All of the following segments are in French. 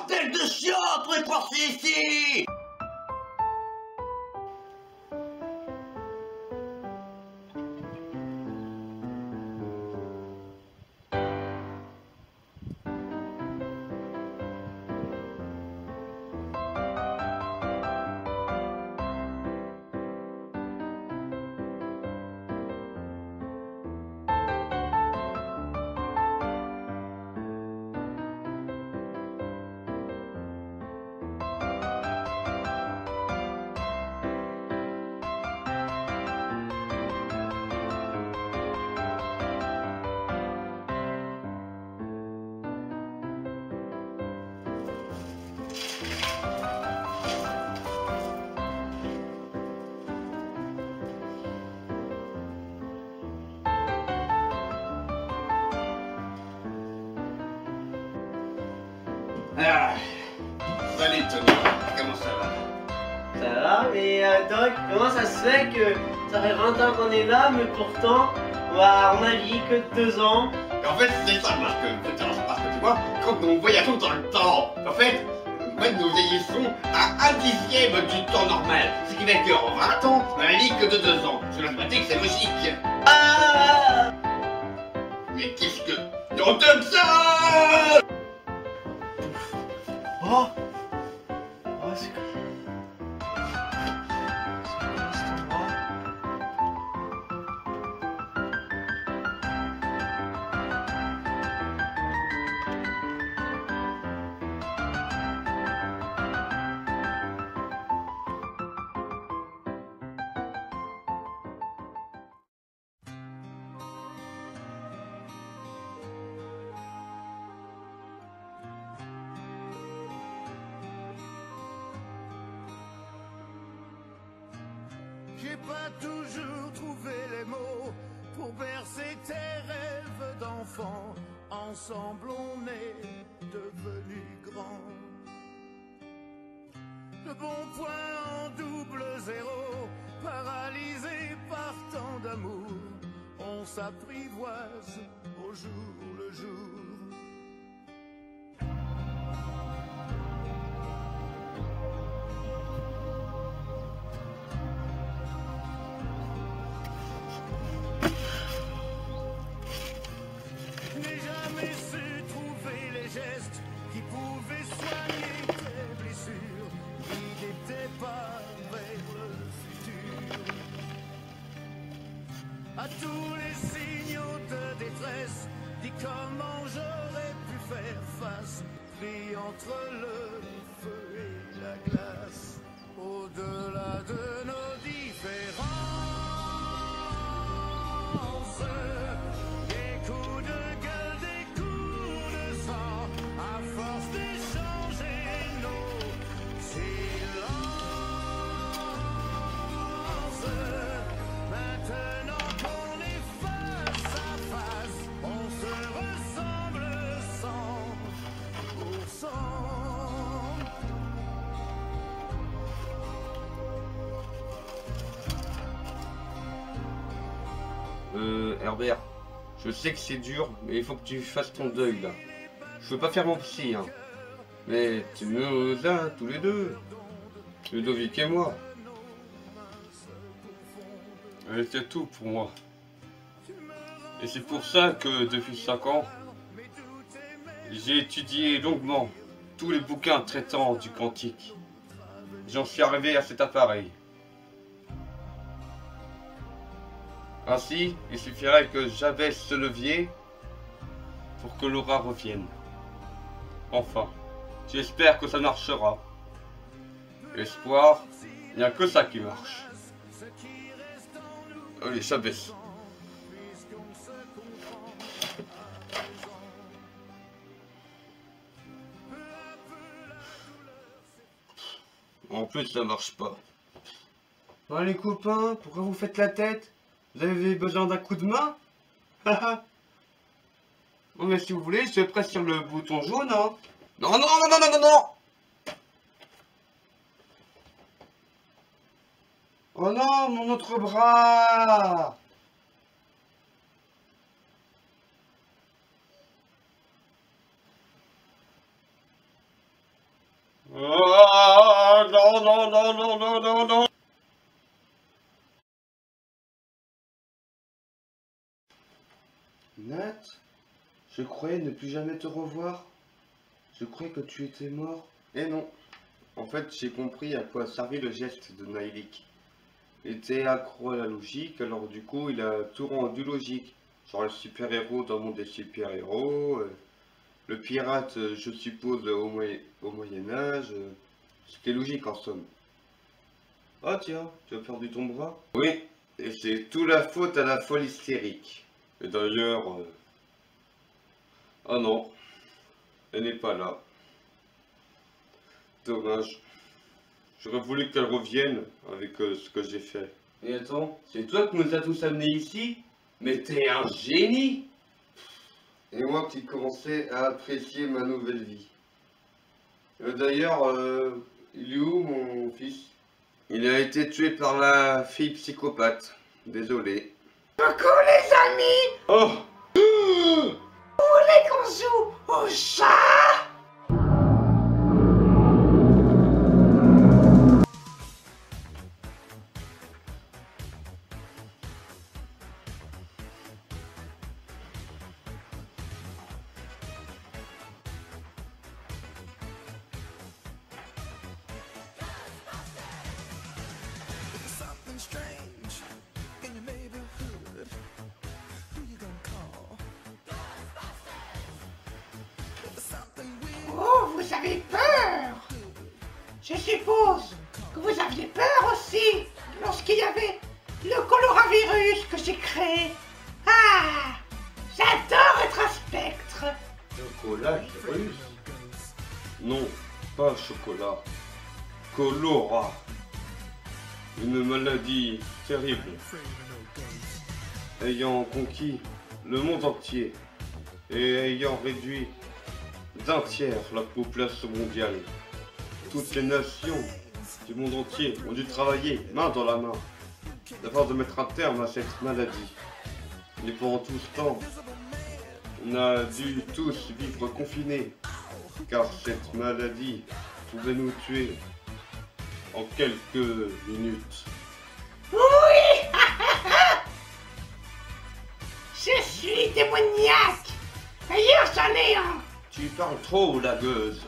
bordel de chiottes, on est coincé ici! Ah, salut Tony, comment ça va? Ça va, mais Doc, comment ça se fait que ça fait 20 ans qu'on est là, mais pourtant, bah, on a vécu que 2 ans. En fait, c'est ça, parce que tu vois, quand nous voyageons dans le temps, en fait, nous vieillissons à 1/10 du temps normal. Ce qui fait qu'en 20 ans, on a vécu que de 2 ans. Sur la pratique, c'est logique. Ah! Mais qu'est-ce que... On donne ça! Oh! Oh, c'est quoi? C'est quoi cet endroit? J'ai pas toujours trouvé les mots pour bercer tes rêves d'enfant. Ensemble on est devenus grands. Le bon point en double zéro, paralysé par tant d'amour, on s'apprivoise au jour le jour. N'ai jamais su trouver les gestes qui pouvaient soigner tes blessures. Il n'était pas vers le futur. À tous les signaux de détresse, dis comment j'aurais pu faire face. Pris entre le feu et la glace, au-delà de nos différences. Des coups de gueule, des coups de sang, à force d'échanger nos silences. Maintenant qu'on est face à face, on se ressemble 100%. Herbert, je sais que c'est dur, mais il faut que tu fasses ton deuil là. Je veux pas faire mon psy, hein. Mais tu nous as tous les deux. Ludovic et moi. Elle était tout pour moi. Et c'est pour ça que depuis 5 ans, j'ai étudié longuement tous les bouquins traitant du quantique. J'en suis arrivé à cet appareil. Ainsi, il suffirait que j'abaisse ce levier pour que Laura revienne. Enfin, j'espère que ça marchera. Espoir, il n'y a que ça qui marche. Allez, j'abaisse. En plus, ça marche pas. Bon, les copains, pourquoi vous faites la tête? Vous avez besoin d'un coup de main? Haha. Bon, mais si vous voulez, je presse sur le bouton jaune, hein. Non, non, non, non, non, non, non. Oh non, mon autre bras. Oh, non, non, non, non, non, non, non. Nat, je croyais ne plus jamais te revoir. Je croyais que tu étais mort. Eh non. En fait, j'ai compris à quoi servait le geste de Naïlik. Il était accro à la logique, alors du coup, il a tout rendu logique. Genre le super-héros dans le monde des super-héros, le pirate, je suppose, au Moyen-Âge. C'était logique en somme. Ah tiens, tu as perdu ton bras? Oui, et c'est tout la faute à la folle hystérique. Et d'ailleurs... Ah non, elle n'est pas là. Dommage. J'aurais voulu qu'elle revienne avec ce que j'ai fait. Et attends, c'est toi qui nous as tous amenés ici? Mais t'es un génie! Et moi qui commençais à apprécier ma nouvelle vie. D'ailleurs, il est où mon fils? Il a été tué par la fille psychopathe. Désolé. Coucou les amis! Oh! Vous voulez qu'on joue au chat? Something strange in your neighborhood. Who you gonna call? Something weird. Oh, vous avez peur? Je suppose que vous aviez peur aussi lorsqu'il y avait le coronavirus que j'ai créé. Ah, j'adore être un spectre. Chocolat virus? Non, pas chocolat. Colora. Une maladie terrible. Ayant conquis le monde entier et ayant réduit d'un tiers la population mondiale. Toutes les nations du monde entier ont dû travailler main dans la main afin de mettre un terme à cette maladie. Et pendant tout ce temps, on a dû tous vivre confinés, car cette maladie pouvait nous tuer en quelques minutes. Oui. Je suis démoniaque. D'ailleurs, j'en ai un. Tu parles trop, la gueuse.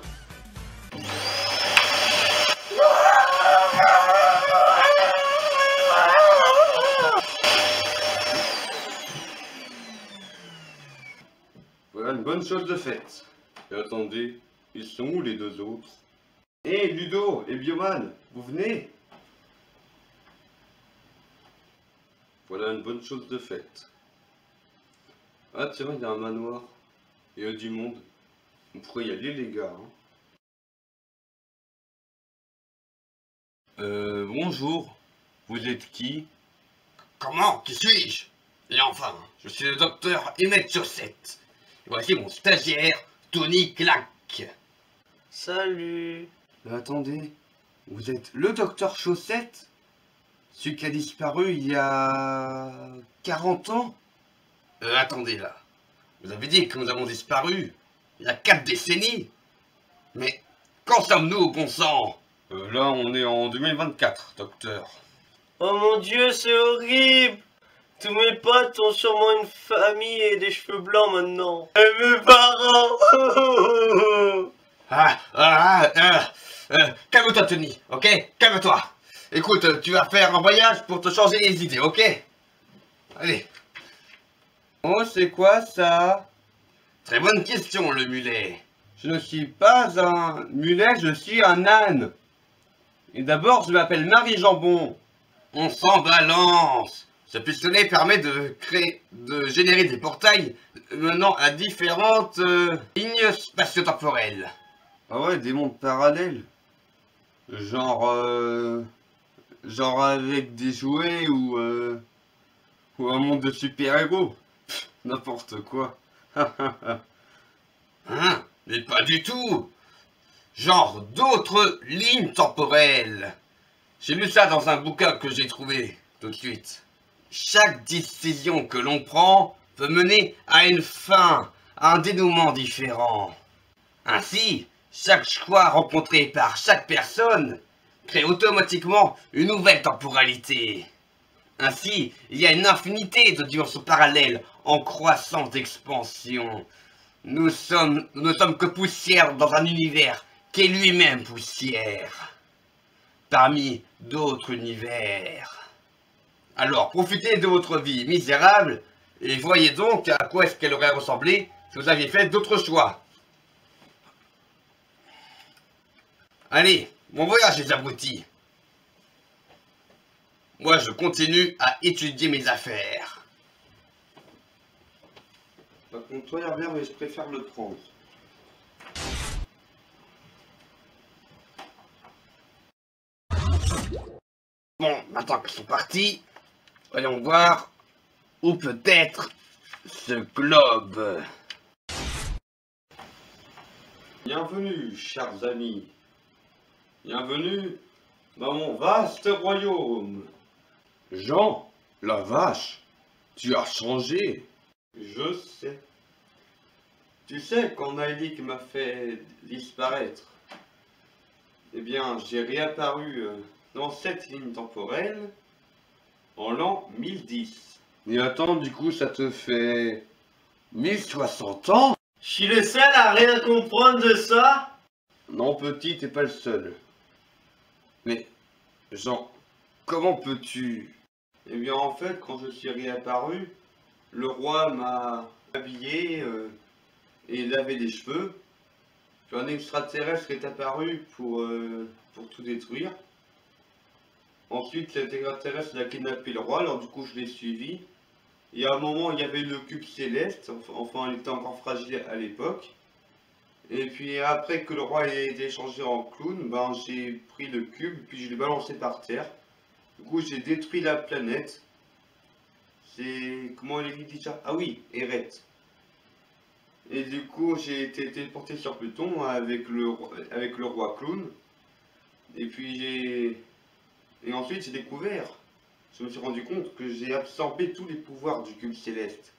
Voilà une bonne chose de faite. Et attendez, ils sont où les deux autres? Hé, Ludo et Bioman, vous venez? Voilà une bonne chose de faite. Ah tiens, il y a un manoir. Il y a du monde. On pourrait y aller les gars. Bonjour. Vous êtes qui? Comment? Qui suis-je? Et enfin, je suis le docteur Emmett Chaussette. Et voici mon stagiaire, Tony Clack. Salut. Mais attendez, vous êtes le docteur Chaussette? Celui qui a disparu il y a 40 ans? Attendez là. Vous avez dit que nous avons disparu il y a 4 décennies. Mais quand sommes-nous au bon sang? Là, on est en 2024, docteur. Oh mon dieu, c'est horrible. Tous mes potes ont sûrement une famille et des cheveux blancs maintenant. Et mes parents. Calme-toi, Tony, ok? Calme-toi. Écoute, tu vas faire un voyage pour te changer les idées, ok? Allez. Oh, c'est quoi ça? Très bonne question, le mulet. Je ne suis pas un mulet, je suis un âne. Et d'abord, je m'appelle Marie Jambon. On s'en balance. Ce pistolet permet de générer des portails menant à différentes lignes spatio-temporelles. Ah ouais, des mondes parallèles. Genre avec des jouets ou un monde de super-héros. N'importe quoi. Hein? Mais pas du tout. Genre d'autres lignes temporelles. J'ai lu ça dans un bouquin que j'ai trouvé tout de suite. Chaque décision que l'on prend peut mener à une fin, à un dénouement différent. Ainsi, Chaque choix rencontré par chaque personne crée automatiquement une nouvelle temporalité. Ainsi, il y a une infinité de dimensions parallèles en croissance d'expansion. Nous ne sommes que poussière dans un univers qui est lui-même poussière, parmi d'autres univers. Alors, profitez de votre vie misérable et voyez donc à quoi est-ce qu'elle aurait ressemblé si vous aviez fait d'autres choix. Allez, bon voyage les abrutis. Moi, je continue à étudier mes affaires. Par contre, toi, Herbert, mais je préfère le prendre. Bon, maintenant qu'ils sont partis, voyons voir où peut être ce globe. Bienvenue, chers amis. Bienvenue dans mon vaste royaume. Jean, la vache, tu as changé. Je sais. Tu sais, quand Naïlik m'a fait disparaître, eh bien, j'ai réapparu dans cette ligne temporelle en l'an 1010. Et attends, du coup, ça te fait 1060 ans? Je suis le seul à rien comprendre de ça. Non, petit, t'es pas le seul. Mais, Jean, comment peux-tu... Eh bien, en fait, quand je suis réapparu, le roi m'a habillé et lavé les cheveux. Puis un extraterrestre est apparu pour tout détruire. Ensuite, cet extraterrestre a kidnappé le roi, alors du coup, je l'ai suivi. Et à un moment, il y avait le cube céleste, enfin, il était encore fragile à l'époque. Et puis après que le roi ait été changé en clown, ben, j'ai pris le cube, puis je l'ai balancé par terre. Du coup, j'ai détruit la planète. C'est... Comment elle est dit déjà? Ah oui, Eret. Et du coup, j'ai été téléporté sur Pluton avec le roi clown. Et puis Et ensuite, j'ai découvert. Je me suis rendu compte que j'ai absorbé tous les pouvoirs du cube céleste.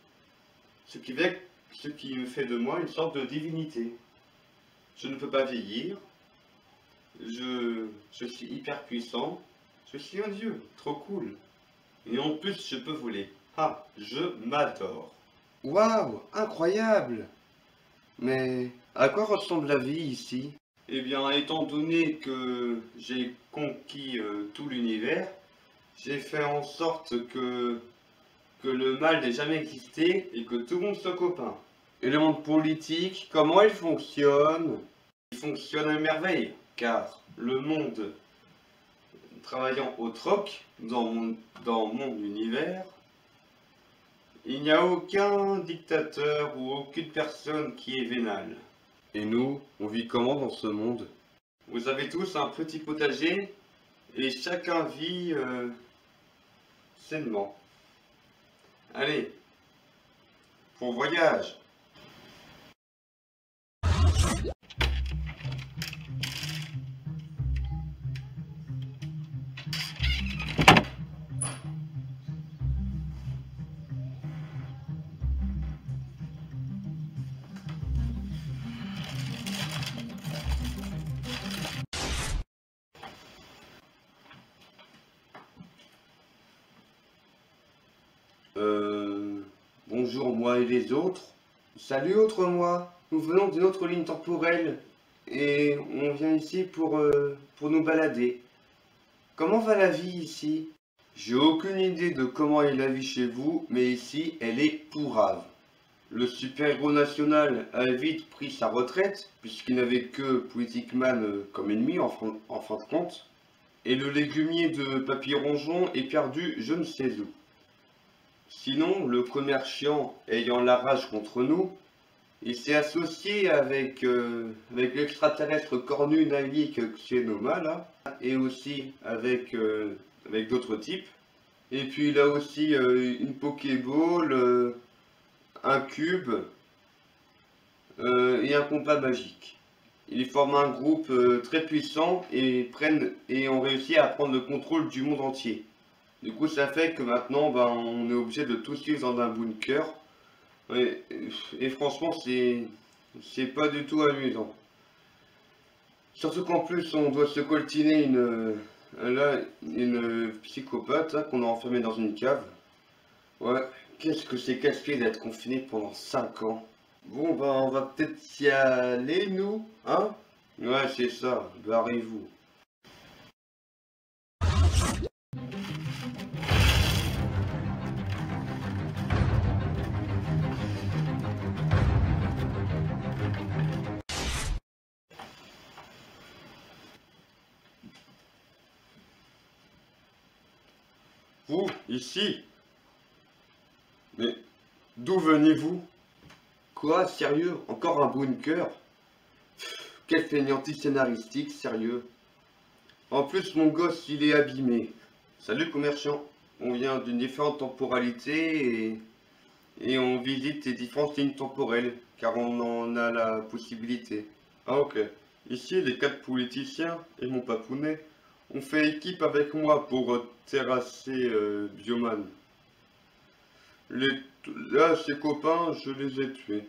Ce qui me fait de moi une sorte de divinité. Je ne peux pas vieillir. Je suis hyper puissant. Je suis un dieu. Trop cool. Et en plus, je peux voler. Ah, je m'adore. Waouh, incroyable! Mais à quoi ressemble la vie ici? Eh bien, étant donné que j'ai conquis tout l'univers, j'ai fait en sorte que le mal n'ait jamais existé et que tout le monde soit copain. Et le monde politique, comment il fonctionne? Il fonctionne à merveille, car le monde travaillant au troc dans mon univers, il n'y a aucun dictateur ou aucune personne qui est vénale. Et nous, on vit comment dans ce monde? Vous avez tous un petit potager et chacun vit sainement. Allez, bon voyage! Bonjour moi et les autres. Salut autre moi. Nous venons d'une autre ligne temporelle et on vient ici pour nous balader. Comment va la vie ici? J'ai aucune idée de comment est la vie chez vous, mais ici elle est pourrave. Le super-héros national a vite pris sa retraite, puisqu'il n'avait que Politicman comme ennemi en fin de compte. Et le légumier de Papy Rongeon est perdu je ne sais où. Sinon, le commerçant ayant la rage contre nous, il s'est associé avec l'extraterrestre cornu Naïlik Xenoma là, et aussi avec d'autres types. Et puis il a aussi une Pokéball, un cube et un compas magique. Ils forment un groupe très puissant et ont réussi à prendre le contrôle du monde entier. Du coup, ça fait que maintenant, ben, on est obligé de tout suivre dans un bunker. Et franchement, c'est pas du tout amusant. Surtout qu'en plus, on doit se coltiner une psychopathe hein, qu'on a enfermée dans une cave. Ouais, qu'est-ce que c'est casse-pied d'être confiné pendant 5 ans. Bon, bah, on va peut-être y aller, nous, hein? Ouais, c'est ça, barrez-vous. Vous, ici? Mais d'où venez-vous? Quoi, sérieux? Encore un bunker? Quelle fainéantise scénaristique, sérieux. En plus, mon gosse, il est abîmé. Salut, commerçant. On vient d'une différente temporalité et on visite les différentes lignes temporelles, car on en a la possibilité. Ah, ok. Ici, les 4 politiciens et mon papounet ont fait équipe avec moi pour terrasser Bioman. Là, ses copains, je les ai tués.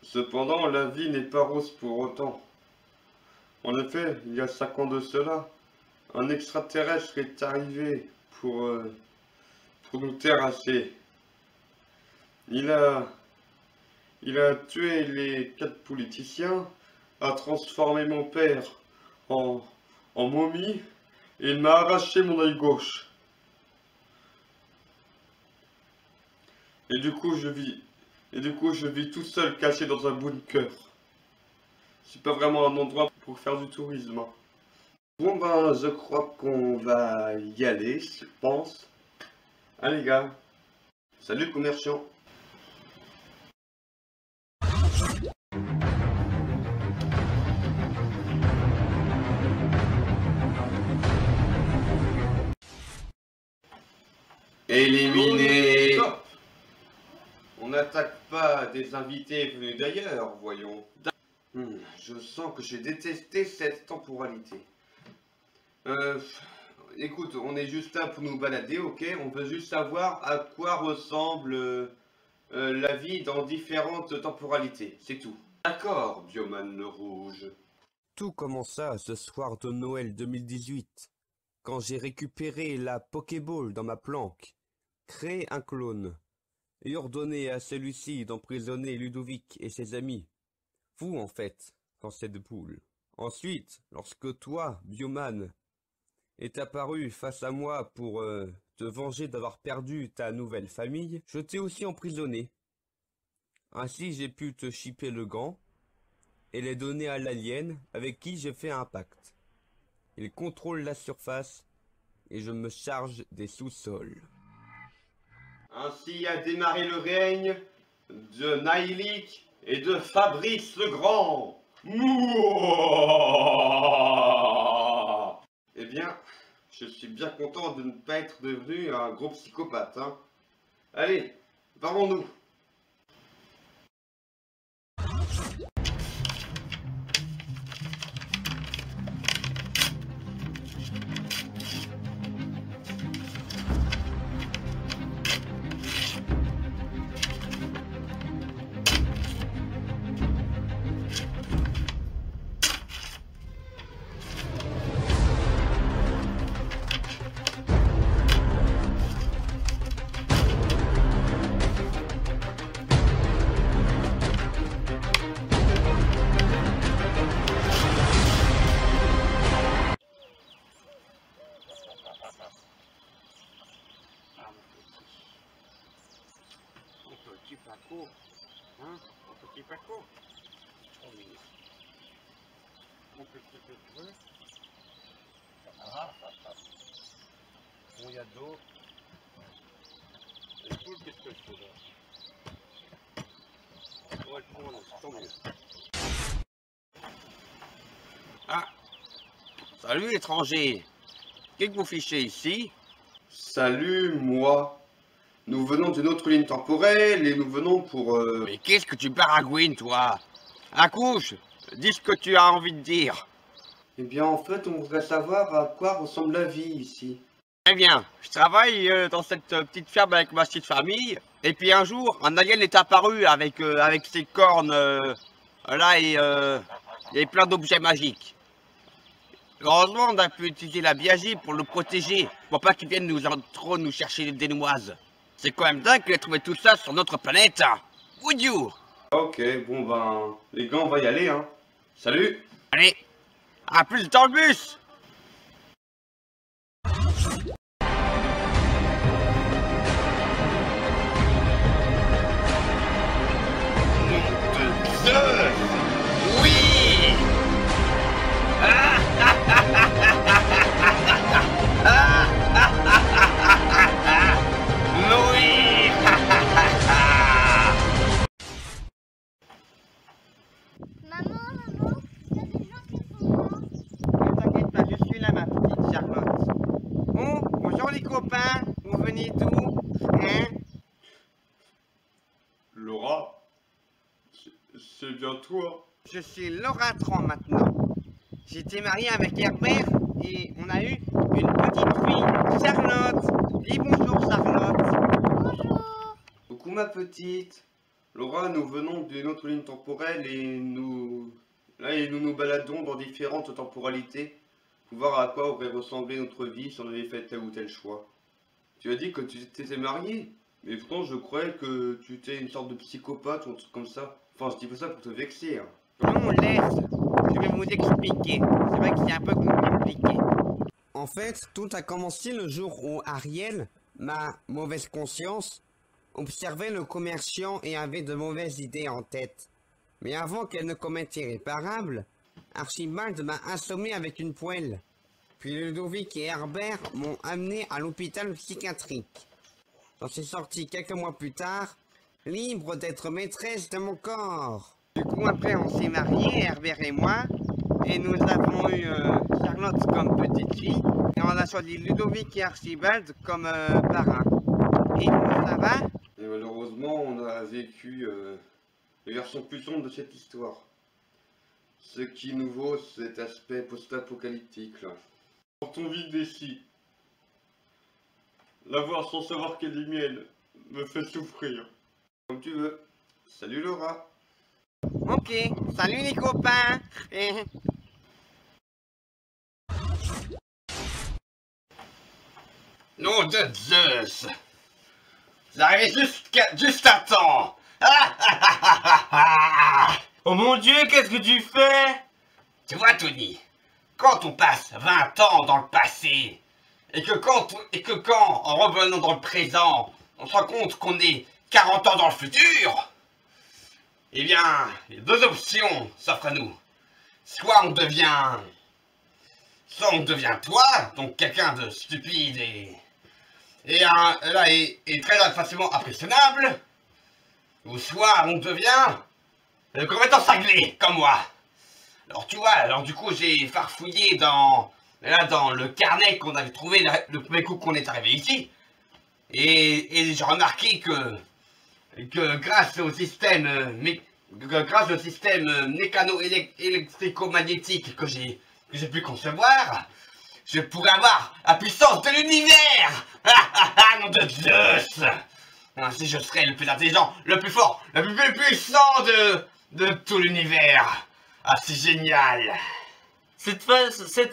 Cependant, la vie n'est pas rose pour autant. En effet, il y a 5 ans de cela, un extraterrestre est arrivé pour nous terrasser. Il a tué les 4 politiciens, a transformé mon père en momie, et il m'a arraché mon œil gauche. Et du coup, je vis tout seul, caché dans un bunker. C'est pas vraiment un endroit pour faire du tourisme. Hein. Bon ben, je crois qu'on va y aller, je pense. Allez gars. Salut commerçant. Éliminé. Stop. On n'attaque pas des invités venus d'ailleurs, voyons. Je sens que j'ai détesté cette temporalité. Écoute, on est juste là pour nous balader, ok? On veut juste savoir à quoi ressemble la vie dans différentes temporalités, c'est tout. D'accord, Bioman le Rouge. Tout commença ce soir de Noël 2018, quand j'ai récupéré la Pokéball dans ma planque, créé un clone, et ordonné à celui-ci d'emprisonner Ludovic et ses amis. Vous, en fait, dans cette boule. Ensuite, lorsque toi, Bioman, est apparu face à moi pour te venger d'avoir perdu ta nouvelle famille, je t'ai aussi emprisonné. Ainsi, j'ai pu te chipper le gant et les donner à l'alien avec qui j'ai fait un pacte. Il contrôle la surface et je me charge des sous-sols. Ainsi a démarré le règne de Naïlik et de Fabrice le Grand. Eh bien, je suis bien content de ne pas être devenu un gros psychopathe. Hein. Allez, barrons-nous. Petit Paco, hein, mon petit Paco, trop mignon. Mon petit Paco, bon, il y a d'eau. Et tout, qu'est-ce que je fais là? On va le prendre, tant mieux. Ah, salut étranger, qu'est-ce que vous fichez ici? Salut, moi. Nous venons d'une autre ligne temporelle et nous venons pour... Mais qu'est-ce que tu baragouines, toi? Accouche, dis ce que tu as envie de dire. Eh bien, en fait, on voudrait savoir à quoi ressemble la vie ici. Eh bien, je travaille dans cette petite ferme avec ma petite famille. Et puis un jour, un alien est apparu avec ses cornes là et il y avait plein d'objets magiques. Heureusement, on a pu utiliser la biagie pour le protéger, pour pas qu'ils viennent trop nous chercher des noises. C'est quand même dingue qu'il ait trouvé tout ça sur notre planète. Would you? Ok, bon ben, les gars, on va y aller, hein. Salut! Allez, à plus dans le bus. Oui. Oui. Maman, il y a des gens qui sont là. Ne t'inquiète pas, je suis là, ma petite Charlotte. Oh, bonjour les copains, vous venez d'où? Hein? Laura? C'est bien toi? Je suis Laura Tran maintenant. J'étais marié avec Herbert et on a eu une petite fille, Charlotte. Dis bonjour Charlotte. Bonjour. Coucou ma petite. Laura, nous venons d'une autre ligne temporelle et nous nous baladons dans différentes temporalités pour voir à quoi aurait ressemblé notre vie si on avait fait tel ou tel choix. Tu as dit que tu t'étais marié, mais pourtant je croyais que tu étais une sorte de psychopathe ou un truc comme ça. Enfin, je dis pas ça pour te vexer. Hein. Non, laisse. Je vais vous expliquer. C'est vrai que c'est un peu compliqué. En fait, tout a commencé le jour où Ariel, ma mauvaise conscience, observait le commerciant et avait de mauvaises idées en tête. Mais avant qu'elle ne commette irréparable, Archibald m'a assommé avec une poêle. Puis Ludovic et Herbert m'ont amené à l'hôpital psychiatrique. J'en suis sorti quelques mois plus tard, libre d'être maîtresse de mon corps. Du coup, après, on s'est mariés, Herbert et moi, et nous avons eu Charlotte comme petite fille, et on a choisi Ludovic et Archibald comme parrains. Et vous, ça va? Et malheureusement, on a vécu les versions plus sombres de cette histoire. Ce qui nous vaut cet aspect post-apocalyptique là. Sortons vite d'ici. La voir sans savoir qu'elle est mienne me fait souffrir. Comme tu veux. Salut Laura. Ok, salut les copains. Nom de Zeus. J'arrive juste à temps. Oh mon Dieu, qu'est-ce que tu fais? Tu vois, Tony, quand on passe 20 ans dans le passé, et que quand, en revenant dans le présent, on se rend compte qu'on est 40 ans dans le futur, eh bien, il y a deux options s'offrent à nous. Soit on devient toi, donc quelqu'un de stupide et très facilement impressionnable, ou soit on devient complètement cinglé, comme moi. Alors tu vois, du coup j'ai farfouillé dans le carnet qu'on avait trouvé le premier coup qu'on est arrivé ici, et j'ai remarqué que grâce au système mécano-électrico-magnétique que j'ai pu concevoir, je pourrais avoir la puissance de l'univers. Nom de Zeus. Si je serais le plus intelligent, le plus fort, le plus puissant de tout l'univers. Ah, c'est génial. Cette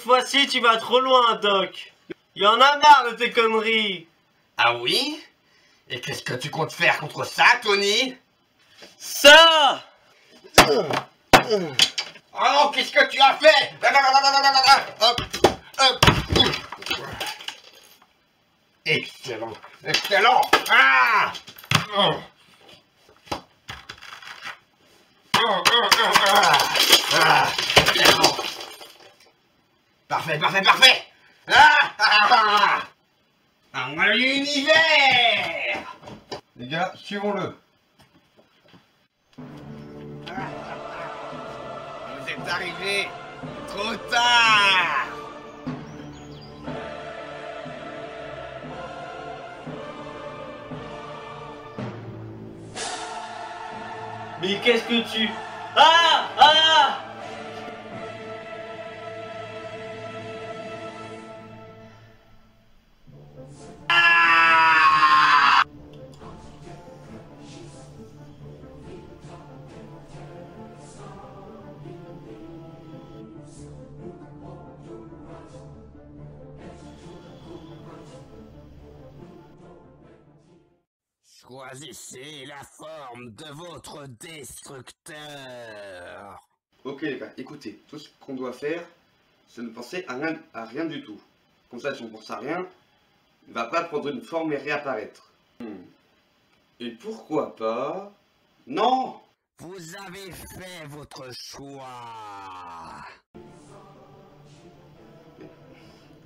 fois-ci, tu vas trop loin, Doc. Il y en a marre de tes conneries. Ah oui? Et qu'est-ce que tu comptes faire contre ça, Tony? Ça! Oh non, qu'est-ce que tu as fait? Excellent, excellent. Ah! Excellent. Parfait, parfait, parfait. L'univers. Les gars, suivons-le. Vous êtes arrivés trop tard. Mais qu'est-ce que tu... Ah! Ah! Choisissez la forme de votre destructeur. Ok les gars, écoutez, tout ce qu'on doit faire, c'est ne penser à rien du tout. Comme ça, si on pense à rien, il va pas prendre une forme et réapparaître. Et pourquoi pas... Non! Vous avez fait votre choix.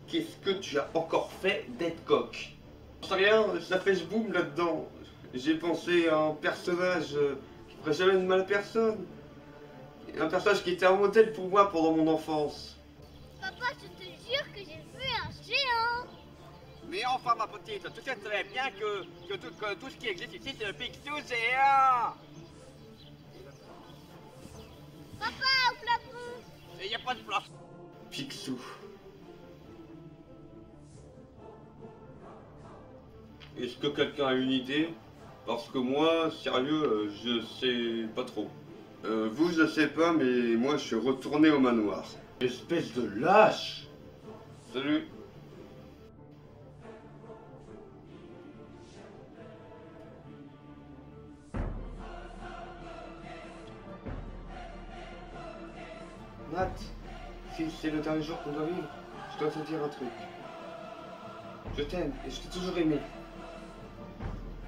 Qu'est-ce que tu as encore fait d'Edcock? Je sais rien, ça fait je boum là-dedans. J'ai pensé à un personnage qui ferait jamais de mal à personne. Un personnage qui était un modèle pour moi pendant mon enfance. Papa, je te jure que j'ai vu un géant. Mais enfin, ma petite, tu sais très bien que tout ce qui existe ici, c'est le Picsou géant. Papa, au plafond. Et y a pas de place. Picsou. Est-ce que quelqu'un a une idée? Parce que moi, sérieux, je sais pas trop. Vous, je sais pas, mais moi, je suis retourné au manoir. Espèce de lâche! Salut! Matt, si c'est le dernier jour qu'on doit vivre, je dois te dire un truc. Je t'aime et je t'ai toujours aimé.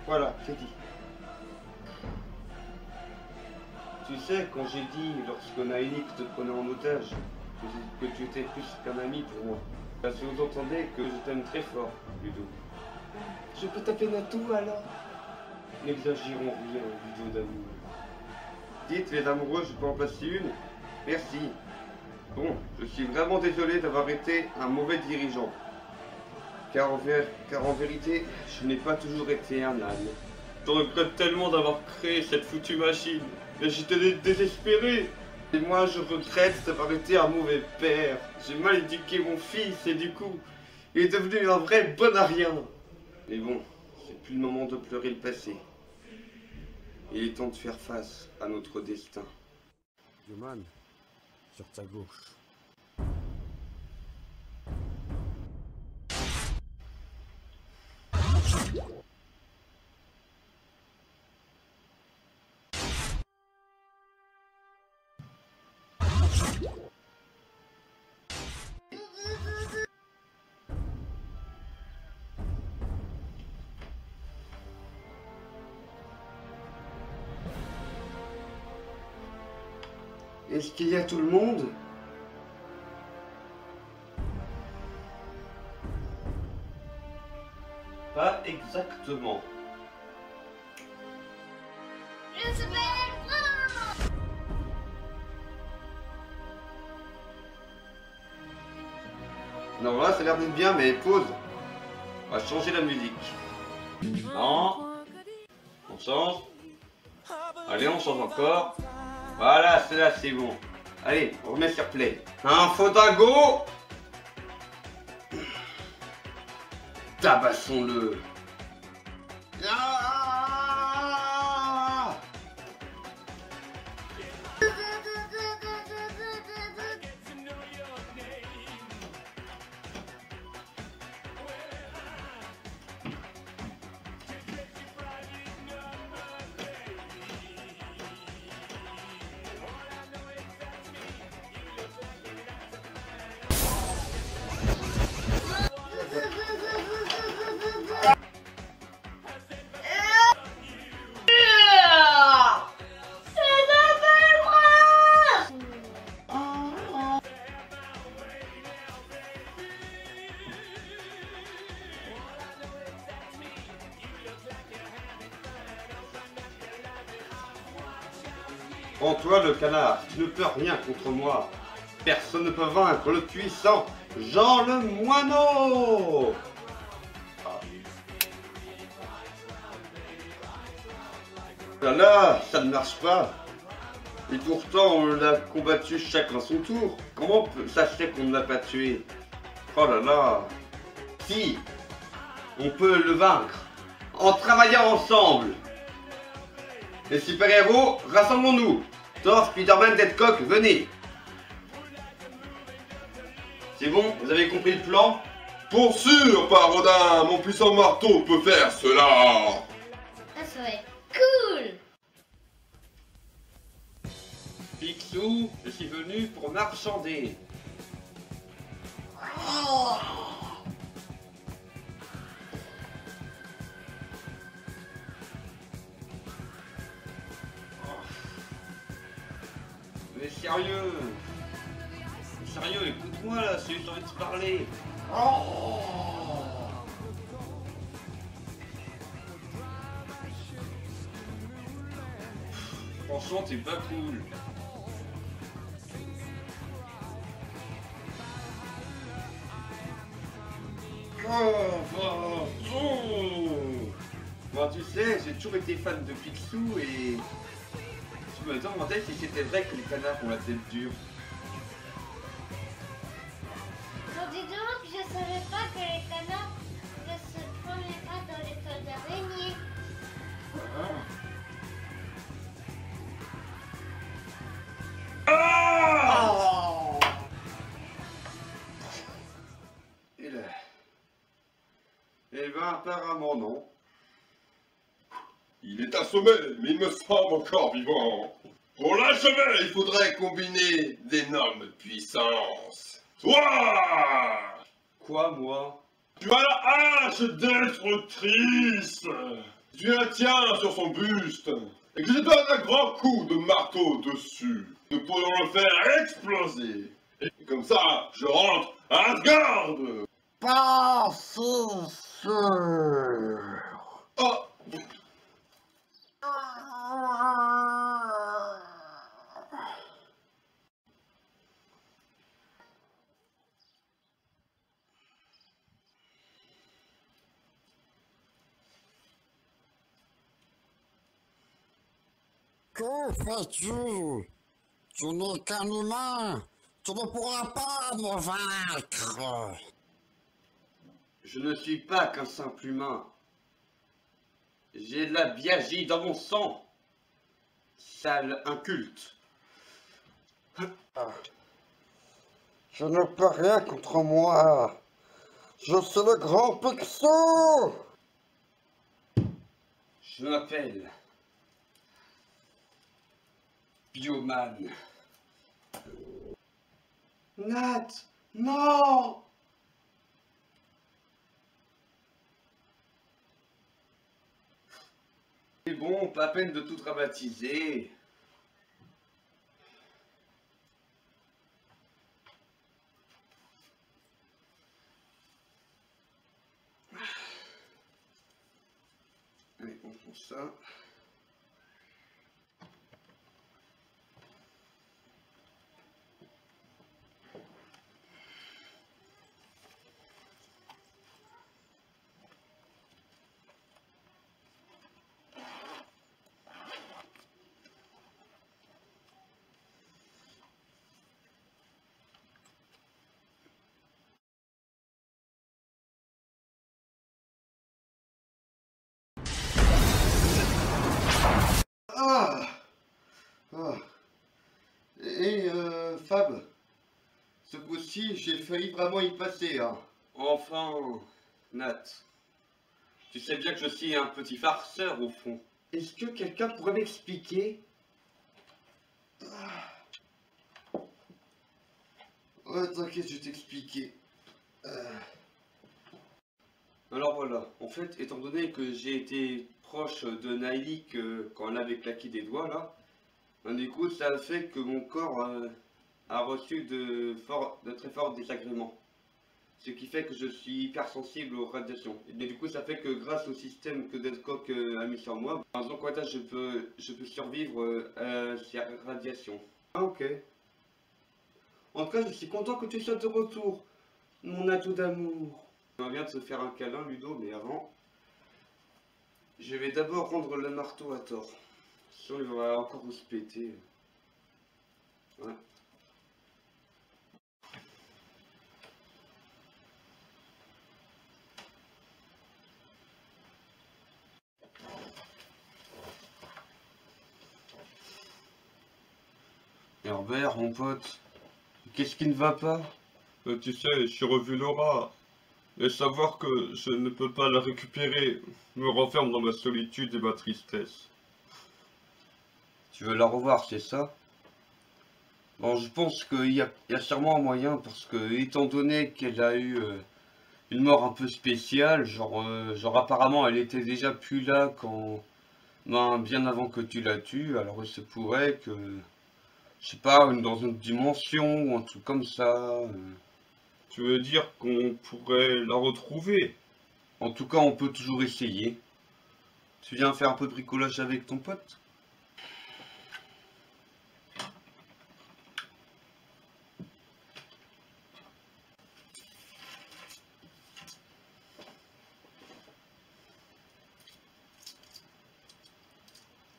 Voilà, c'est dit. Tu sais, quand j'ai dit, lorsque Naïnik te prenait en otage, que tu étais plus qu'un ami pour moi, ça sous-entendait que je t'aime très fort, Ludo. Je peux taper Natou alors? N'exagérons rien, Ludo d'amour. Dites, les amoureux, je peux en placer une? Merci. Bon, je suis vraiment désolé d'avoir été un mauvais dirigeant. Car en vérité, je n'ai pas toujours été un âne. Je regrette tellement d'avoir créé cette foutue machine. Mais j'étais désespéré. Et moi, je regrette d'avoir été un mauvais père. J'ai mal éduqué mon fils et du coup, il est devenu un vrai bon à rien. Mais bon, c'est plus le moment de pleurer le passé. Il est temps de faire face à notre destin. Human, sur ta gauche. Est-ce qu'il y a tout le monde? Pas exactement. Je suis belle. Non, là, ça a l'air d'être bien, mais pause. On va changer la musique. Non. On change. Allez, on change encore. Voilà, c'est là, c'est bon. Allez, on remet sur play. Un Fandango. Tabassons-le. Ah! En toi, le canard, tu ne peux rien contre moi. Personne ne peut vaincre le puissant Jean le Moineau. Là, ça ne marche pas. Et pourtant, on l'a combattu chacun son tour. Comment ça se fait qu'on ne l'a pas tué? Oh là là. Si, on peut le vaincre en travaillant ensemble. Les super-héros, rassemblons-nous. Thor, Spider-Man, Deadcock, venez. C'est bon, vous avez compris le plan? Pour sûr, Parodin, mon puissant marteau peut faire cela. va être cool. Picsou, je suis venu pour marchander. Mais sérieux, écoute-moi là, j'ai envie de te parler. Franchement, t'es pas cool. Bon, tu sais, j'ai toujours été fan de Picsou et je me demandais si c'était vrai que les canards ont la tête dure. Bon, dis donc, je savais pas que les canards ne se prenaient pas dans les toiles d'araignée. Et là... Eh ben, apparemment non. Il est assommé, mais il me semble encore vivant. Pour l'achever, il faudrait combiner d'énormes puissances. Toi! Quoi, moi? Tu as la hache destructrice! Tu la tiens sur son buste, et que je donne un grand coup de marteau dessus. Nous pourrions le faire exploser. Et comme ça, je rentre à Asgard! Pas si sûr. Oh! Que fais-tu? Tu n'es qu'un humain. Tu ne pourras pas me vaincre. Je ne suis pas qu'un simple humain. J'ai de la biagie dans mon sang. Sale inculte. Je ne peux rien contre moi. Je suis le grand Picsou. Je m'appelle Bioman. Nat, non! C'est bon, pas peine de tout dramatiser. Allez, on prend ça. Fab, ce coup-ci, j'ai failli vraiment y passer, hein. Enfin, Nat, tu sais bien que je suis un petit farceur au fond. Est-ce que quelqu'un pourrait m'expliquer? Ouais, t'inquiète, je vais t'expliquer. Alors voilà, en fait, étant donné que j'ai été proche de Naïlik quand elle avait claqué des doigts là, du coup ça a fait que mon corps a reçu de très forts désagréments. Ce qui fait que je suis hypersensible aux radiations. Et du coup ça fait que grâce au système que Deadcock a mis sur moi, par exemple je peux survivre à ces radiations. Ah ok. En tout cas je suis content que tu sois de retour, mon atout d'amour. On vient de se faire un câlin, Ludo, mais avant, je vais d'abord rendre le marteau à Thor. Sinon, il va encore se péter. Ouais. Herbert, mon pote, qu'est-ce qui ne va pas? Tu sais, j'ai revu Laura. Et savoir que je ne peux pas la récupérer me renferme dans ma solitude et ma tristesse. Tu veux la revoir, c'est ça? Bon, je pense qu'il y a sûrement un moyen, parce que, étant donné qu'elle a eu une mort un peu spéciale, genre apparemment elle était déjà plus là quand, ben, bien avant que tu la tues, alors il se pourrait que, je sais pas, dans une dimension ou un truc comme ça. Tu veux dire qu'on pourrait la retrouver? En tout cas, on peut toujours essayer. Tu viens faire un peu de bricolage avec ton pote?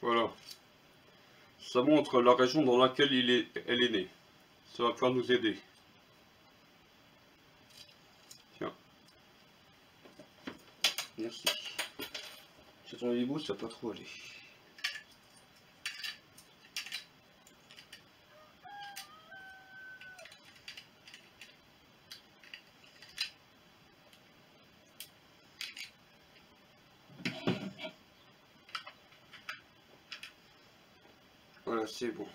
Voilà. Ça montre la région dans laquelle elle est née. Ça va pouvoir nous aider. Tiens. Merci. C'est ton hibou, ça va pas trop aller. Voilà, c'est bon.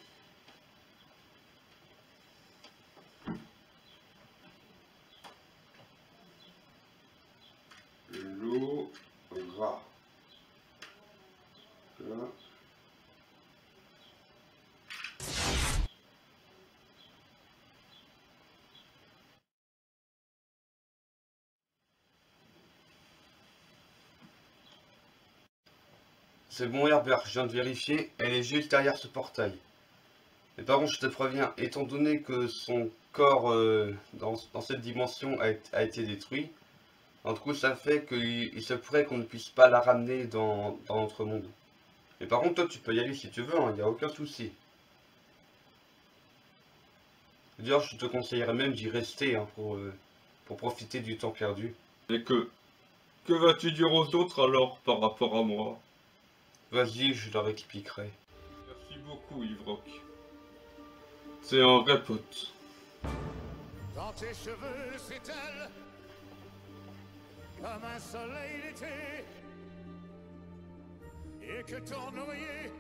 L'eau gras. Là. C'est bon Herbert, je viens de vérifier, elle est juste derrière ce portail. Mais par contre je te préviens, étant donné que son corps dans cette dimension a été détruit, en tout cas ça fait qu'il se pourrait qu'on ne puisse pas la ramener dans notre monde. Mais par contre toi tu peux y aller si tu veux, il n'y a aucun souci. D'ailleurs je te conseillerais même d'y rester pour profiter du temps perdu. Et que vas-tu dire aux autres alors par rapport à moi? Vas-y, je leur expliquerai. Merci beaucoup, Ivrock. C'est un vrai pote. Quand tes cheveux s'étalent comme un soleil d'été et que ton oreiller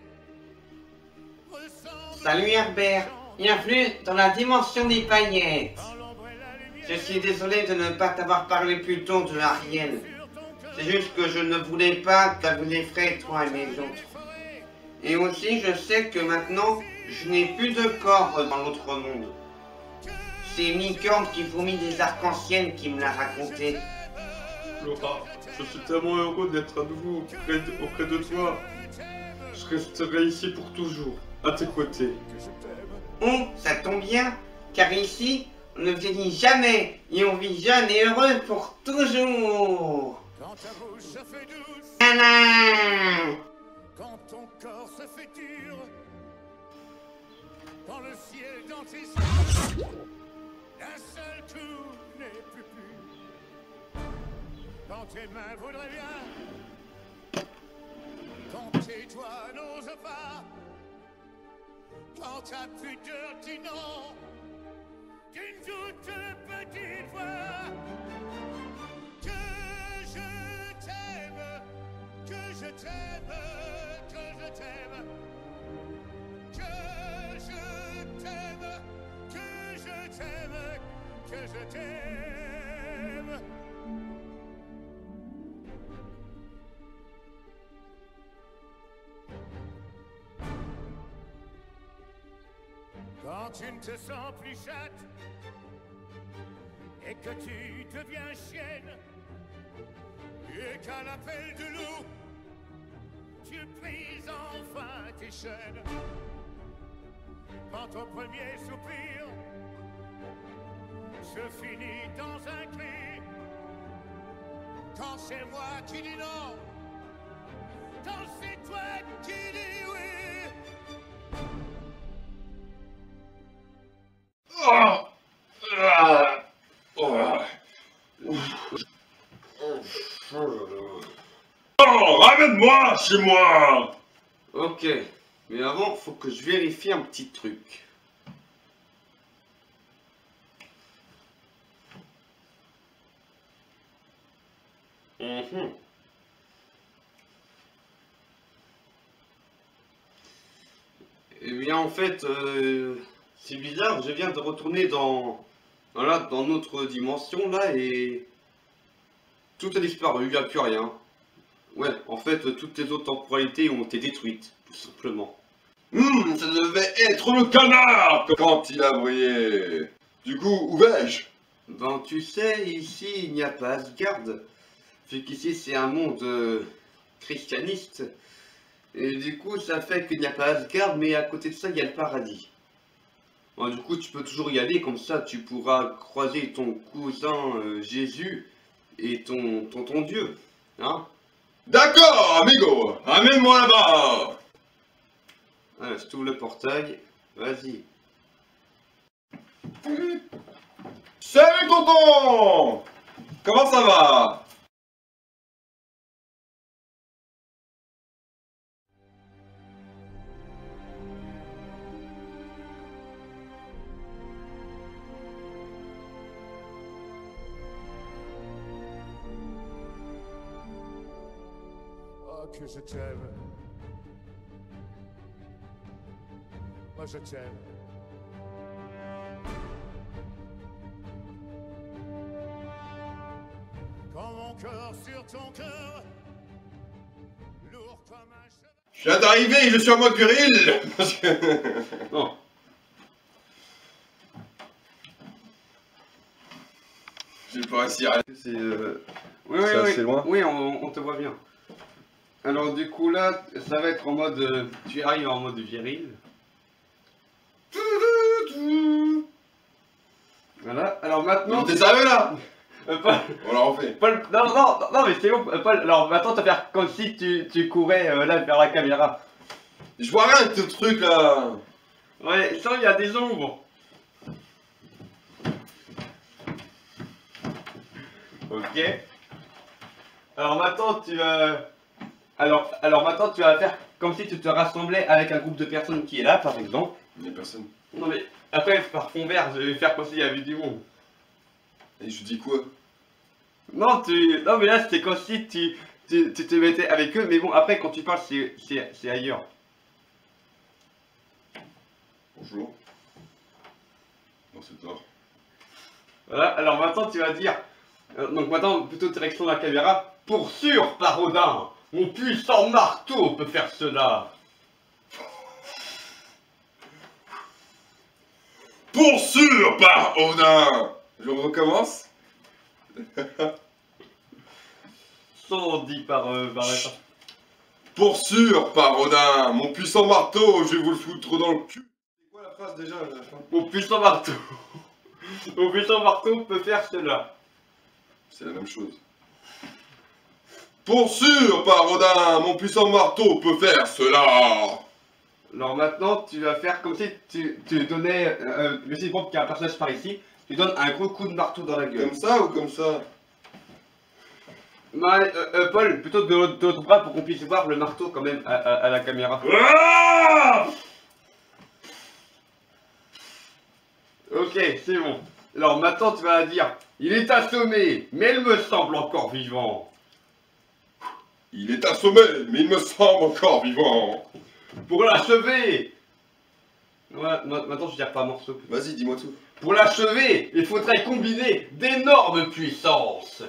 ressemble Salut Herbert, bienvenue dans la dimension des paillettes. dans l'ombre et la lumière. Je suis désolé de ne pas t'avoir parlé plus tôt de Ariel. C'est juste que je ne voulais pas t'avouer les frais, toi et les autres. Et aussi, je sais que maintenant, je n'ai plus de corps dans l'autre monde. C'est une licorne qui vomit des arcs-en-ciel qui me l'a raconté. Laura, je suis tellement heureux d'être à nouveau auprès de toi. Je resterai ici pour toujours, à tes côtés. Oh, ça tombe bien, car ici, on ne vieillit jamais et on vit jeune et heureux pour toujours. Quand ta bouche se fait douce, Tadam! quand ton corps se fait dur, quand le ciel dans tes yeux, d'un seul coup n'est plus pur. Quand tes mains voudraient bien, quand tes doigts n'osent pas, quand ta pudeur dit non, d'une toute petite voix, que je t'aime, que je t'aime, que je t'aime, que je t'aime, que je t'aime, que je t'aime. Quand tu ne te sens plus chatte et que tu deviens chienne et qu'à l'appel de loup tu brises enfin tes chaînes. Quand ton premier soupir se finit dans un cri, quand c'est moi qui dis non, quand c'est toi qui dis oui. Oh, ramène-moi chez moi! Ok, mais avant, faut que je vérifie un petit truc. Mhm. Eh bien, en fait, c'est bizarre, je viens de retourner dans notre dimension, là, et tout a disparu, il n'y a plus rien. Ouais, en fait, toutes les autres temporalités ont été détruites, tout simplement. Ça devait être le canard quand il a brillé. Du coup, où vais-je? Ben, tu sais, ici, il n'y a pas Asgard, vu qu'ici, c'est un monde christianiste. Et du coup, ça fait qu'il n'y a pas Asgard, mais à côté de ça, il y a le paradis. Bon, du coup, tu peux toujours y aller, comme ça, tu pourras croiser ton cousin Jésus et ton Dieu. Hein? D'accord, amigo. Amène-moi là-bas. Voilà, je t'ouvre le portail. Vas-y. Salut tonton. Comment ça va? Oh, que je t'aime. Moi, je t'aime. Quand mon cœur sur ton cœur, lourd comme un cheval. Je viens d'arriver et je suis en mode viril. Parce que... Non. J'ai pas réussi à... C'est Oui, c'est assez loin. Oui, on te voit bien. Alors du coup là, ça va être en mode... tu arrives en mode viril. Voilà, alors maintenant... T'es sérieux là? Paul, On l'a refait. Paul, non, mais c'est bon, Paul, alors maintenant tu vas faire comme si tu courais là vers la caméra. Je vois rien de ce truc là. Ouais, ça, il y a des ombres. Ok. Alors maintenant tu alors maintenant tu vas faire comme si tu te rassemblais avec un groupe de personnes qui est là, par exemple. Il y a personne. Non mais après par fond vert, je vais faire comme s'il y avait du monde. Et je dis quoi? Non mais là c'était comme si tu te mettais avec eux, mais bon après quand tu parles c'est ailleurs. Bonjour. Non, c'est tort. Voilà, alors maintenant tu vas dire, donc maintenant plutôt direction de la caméra, pour sûr par Odin, mon puissant marteau peut faire cela. Pour sûr par Odin. Je recommence. Sans dit par la... Pour sûr par Odin, mon puissant marteau, je vais vous le foutre dans le cul. C'est quoi la phrase déjà à la fin? Mon puissant marteau. Mon puissant marteau peut faire cela. C'est la même chose. Pour sûr par Odin, mon puissant marteau peut faire cela. Alors maintenant, tu vas faire comme si tu donnais, je sais pas qu'il y a un personnage par ici, tu donnes un gros coup de marteau dans la gueule. Comme ça ou comme ça? Ouais, Paul, plutôt de l'autre bras pour qu'on puisse voir le marteau quand même à la caméra. Ah! Ok, c'est bon. Alors maintenant, tu vas dire, il est assommé, mais il me semble encore vivant. Il est assommé, mais il me semble encore vivant. Pour l'achever. Ouais, maintenant je dirais pas morceau. Vas-y, dis-moi tout. Pour l'achever, il faudrait combiner d'énormes puissances.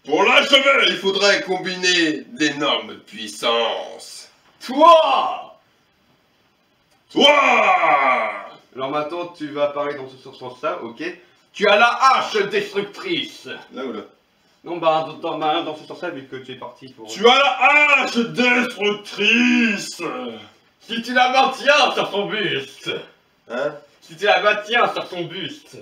Pour l'achever, il faudrait combiner d'énormes puissances. Toi! Toi! Alors maintenant, tu vas parler dans ce sens-là, ok? Tu as la hache destructrice. Là ou là? Non, bah dans ce sens-là, vu que tu es parti pour... Tu as la hache destructrice. Si tu la maintiens sur son buste. Hein? Si tu la maintiens sur son buste.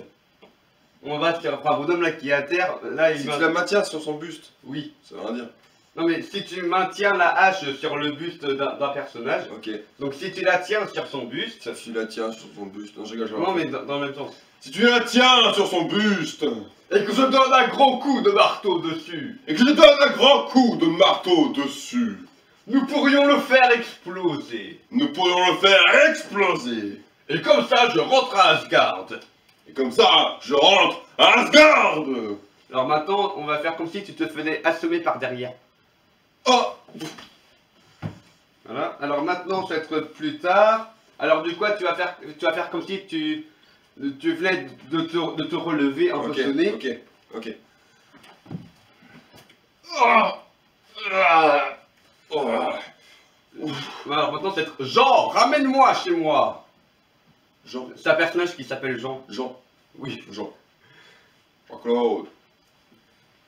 On va faire un bonhomme là qui est à terre, là il Si va... tu la maintiens sur son buste, Oui. ça veut rien dire. Non mais si tu maintiens la hache sur le buste d'un personnage, Ok. donc si tu la tiens sur son buste... Si tu la tiens sur son buste, non je rigole, je Non mais dans le même sens. Si tu la tiens sur son buste, Et que je donne un gros coup de marteau dessus, et que je te donne un grand coup de marteau dessus, nous pourrions le faire exploser. nous pourrions le faire exploser. Et comme ça je rentre à Asgard. Et comme ça, je rentre à Asgard. Alors maintenant, on va faire comme si tu te faisais assommer par derrière. Oh! Voilà. Alors maintenant, ça va être plus tard. Alors du coup, tu vas faire comme si tu venais de te relever un peu Ok, sonné. ok. Oh! Ah! Oh! Alors maintenant, c'est être Jean, ramène-moi chez moi. Jean, C'est un personnage qui s'appelle Jean. Jean, Oui. Jean. Jean-Claude.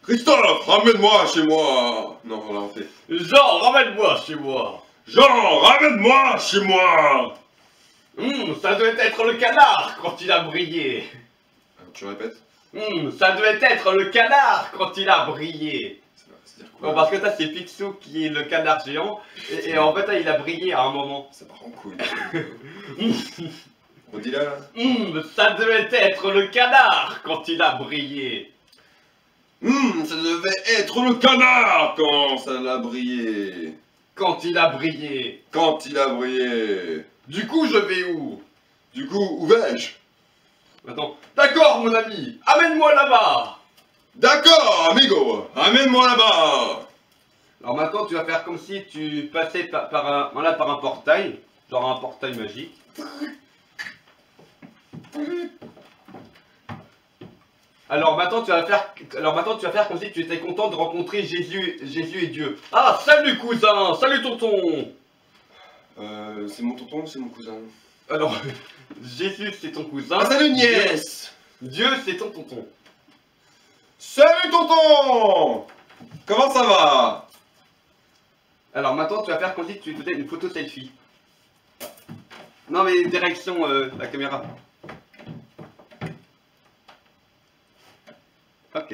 Christophe, ramène-moi chez moi. Non, on l'a inventé. Jean, ramène-moi chez moi. Jean, ramène-moi chez moi. Ça devait être le canard quand il a brillé. Alors, tu répètes? Ça devait être le canard quand il a brillé. C'est-à-dire quoi? Bon, parce que ça, c'est Picsou qui est le canard géant. Et en fait, là, il a brillé à un moment. Ça part en couille. Redis-la là. Ça devait être le canard quand il a brillé. Ça devait être le canard quand ça l'a brillé. Quand il a brillé. Quand il a brillé. Du coup, je vais où? Du coup, où vais-je? Attends. D'accord, mon ami. Amène-moi là-bas. D'accord, amigo. Amène-moi là-bas. Alors maintenant, tu vas faire comme si tu passais par un portail. Genre un portail magique. Alors maintenant, tu vas faire comme si tu étais content de rencontrer Jésus et Dieu. Ah, salut cousin, salut tonton. C'est mon tonton ou c'est mon cousin? Alors, Jésus c'est ton cousin. Ah, salut nièce. Dieu c'est ton tonton. Salut tonton. Comment ça va? Alors maintenant, tu vas faire comme si tu faisais une photo selfie. Non mais direction la caméra. Ok.